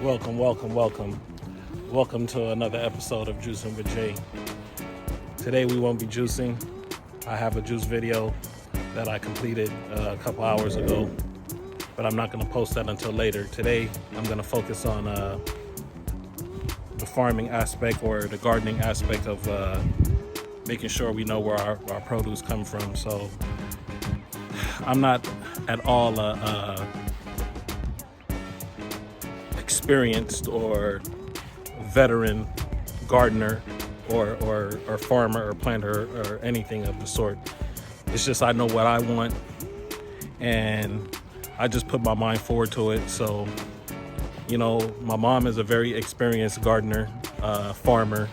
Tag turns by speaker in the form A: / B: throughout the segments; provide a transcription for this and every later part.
A: Welcome to another episode of Juicing with Jay. Today we won't be juicing. I have a juice video that I completed a couple hours ago, but I'm not going to post that until later. Today I'm going to focus on the farming aspect or the gardening aspect of making sure we know where our produce come from. So I'm not at all experienced or veteran gardener or farmer or planter or anything of the sort. It's just I know what I want and I just put my mind forward to it. So, you know, my mom is a very experienced gardener, farmer,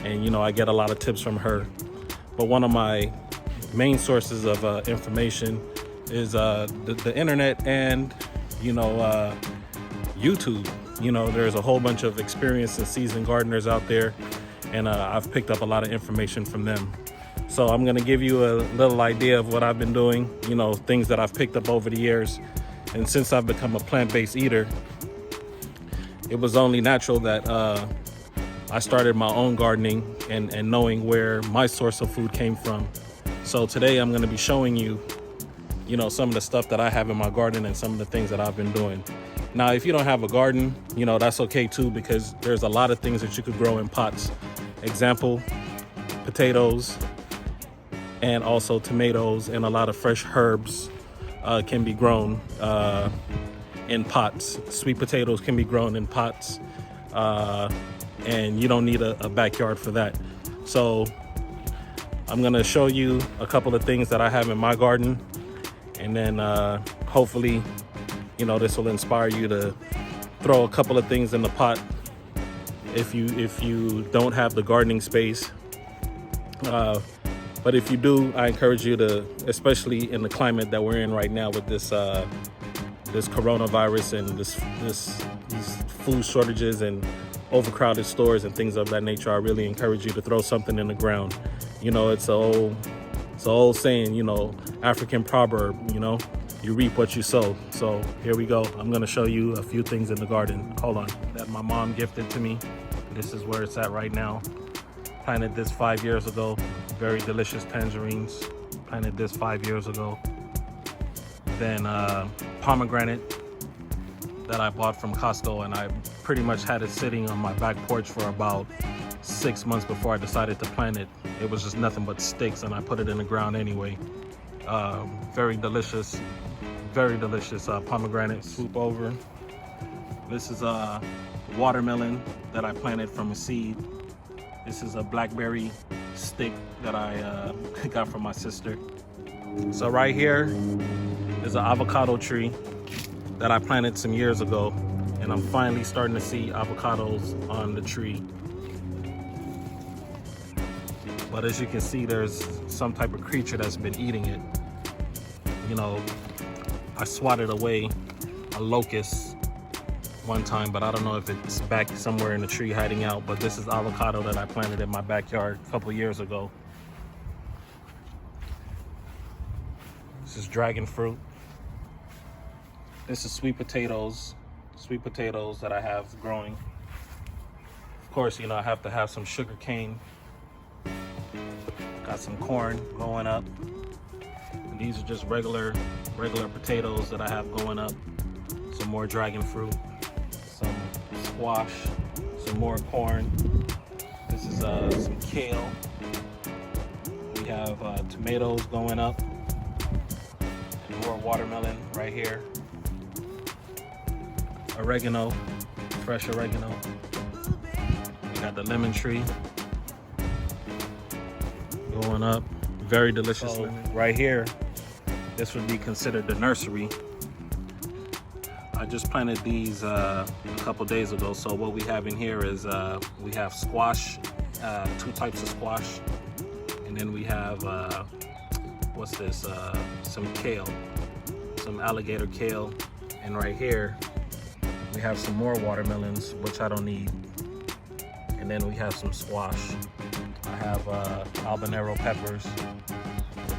A: and, you know, I get a lot of tips from her. But one of my main sources of information is the internet and, you know, YouTube. You know, there's a whole bunch of experienced and seasoned gardeners out there, and I've picked up a lot of information from them. So I'm gonna give you a little idea of what I've been doing, you know, things that I've picked up over the years. And since I've become a plant-based eater, it was only natural that I started my own gardening and knowing where my source of food came from. So today I'm gonna be showing you, you know, some of the stuff that I have in my garden and some of the things that I've been doing. Now, if you don't have a garden, you know, that's okay too, because there's a lot of things that you could grow in pots. Example, potatoes and also tomatoes and a lot of fresh herbs can be grown in pots. Sweet potatoes can be grown in pots, and you don't need a backyard for that. So I'm gonna show you a couple of things that I have in my garden, and then hopefully, you know, this will inspire you to throw a couple of things in the pot if you don't have the gardening space. But if you do, I encourage you to, especially in the climate that we're in right now with this coronavirus and these food shortages and overcrowded stores and things of that nature, I really encourage you to throw something in the ground. You know, it's an old saying, you know, African proverb, you know, you reap what you sow. So here we go. I'm gonna show you a few things in the garden. Hold on. That my mom gifted to me. This is where it's at right now. Planted this 5 years ago. Very delicious tangerines. Planted this 5 years ago. Then pomegranate that I bought from Costco, and I pretty much had it sitting on my back porch for about 6 months before I decided to plant it. It was just nothing but sticks, and I put it in the ground anyway. Very delicious pomegranate. Swoop over. This is a watermelon that I planted from a seed. This is a blackberry stick that I got from my sister. So right here is an avocado tree that I planted some years ago, and I'm finally starting to see avocados on the tree. But as you can see, there's some type of creature that's been eating it. You know, I swatted away a locust one time, but I don't know if it's back somewhere in the tree hiding out. But this is avocado that I planted in my backyard a couple years ago. This is dragon fruit. This is sweet potatoes that I have growing. Of course, you know, I have to have some sugar cane. Got some corn going up. And these are just regular potatoes that I have going up. Some more dragon fruit, some squash, some more corn. This is some kale. We have tomatoes going up, and more watermelon right here. Oregano, fresh oregano. We got the lemon tree going up, very delicious. So, right here, this would be considered the nursery. I just planted these a couple days ago. So what we have in here is we have squash, 2 types of squash, and then we have what's this? Some kale, some alligator kale, and right here we have some more watermelons, which I don't need, and then we have some squash. I have habanero peppers,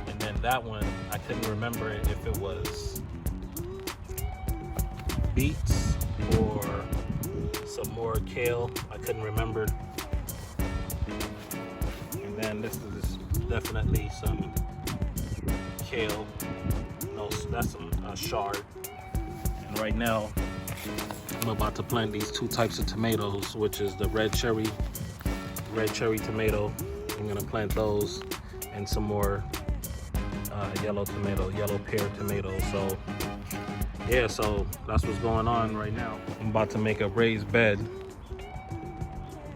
A: and then that one I couldn't remember if it was beets or some more kale. I couldn't remember. And then this is definitely some kale. No, that's some chard. And right now, I'm about to plant these two types of tomatoes, which is the red cherry tomato. I'm gonna plant those and some more yellow pear tomato. So yeah, so that's what's going on right now. I'm about to make a raised bed.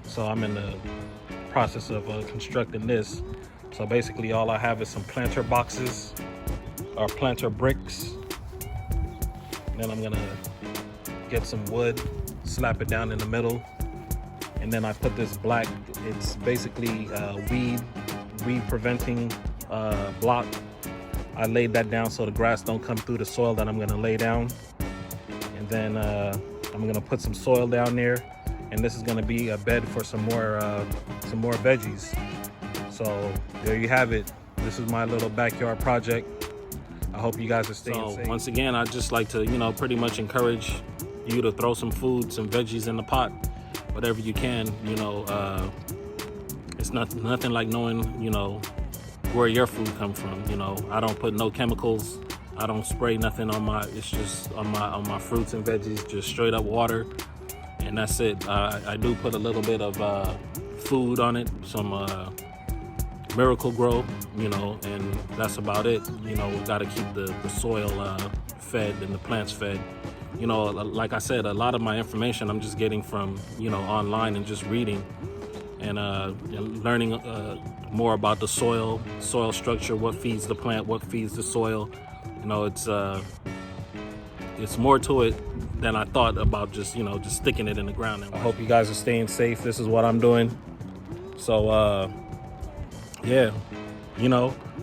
A: So I'm in the process of constructing this. So basically all I have is some planter boxes or planter bricks. Then I'm gonna get some wood, slap it down in the middle. And then I put this black, it's basically weed preventing block. I laid that down so the grass don't come through the soil that I'm gonna lay down. And then I'm gonna put some soil down there, and this is gonna be a bed for some more veggies. So there you have it. This is my little backyard project. I hope you guys are staying safe. Once again, I'd just like to, pretty much encourage you to throw some food, some veggies in the pot, whatever you can. It's nothing like knowing, where your food come from. I don't put no chemicals. I don't spray nothing on it's just on my fruits and veggies, just straight up water, and that's it. I do put a little bit of food on it, some Miracle Grow, and that's about it. We got to keep the soil fed and the plants fed. Like I said, a lot of my information I'm just getting from, online and just reading and learning more about the soil structure, what feeds the plant, what feeds the soil. It's more to it than I thought about just sticking it in the ground. I hope you guys are staying safe. This is what I'm doing. So, yeah,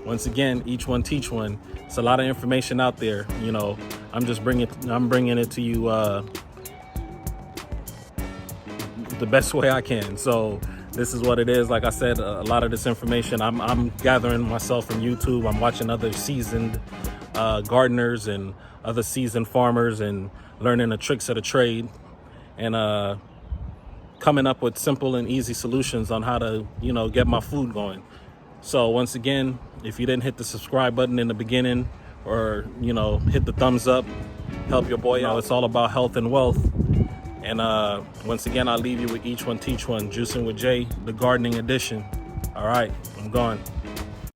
A: once again, each one teach one. It's a lot of information out there. I'm bringing it to you the best way I can. So this is what it is. Like I said, a lot of this information I'm gathering myself from YouTube. I'm watching other seasoned gardeners and other seasoned farmers and learning the tricks of the trade and coming up with simple and easy solutions on how to, get my food going. So once again, if you didn't hit the subscribe button in the beginning or, hit the thumbs up, help your boy out. It's all about health and wealth. And once again, I'll leave you with each one teach one, Juicing with Jay, the gardening edition. All right, I'm gone.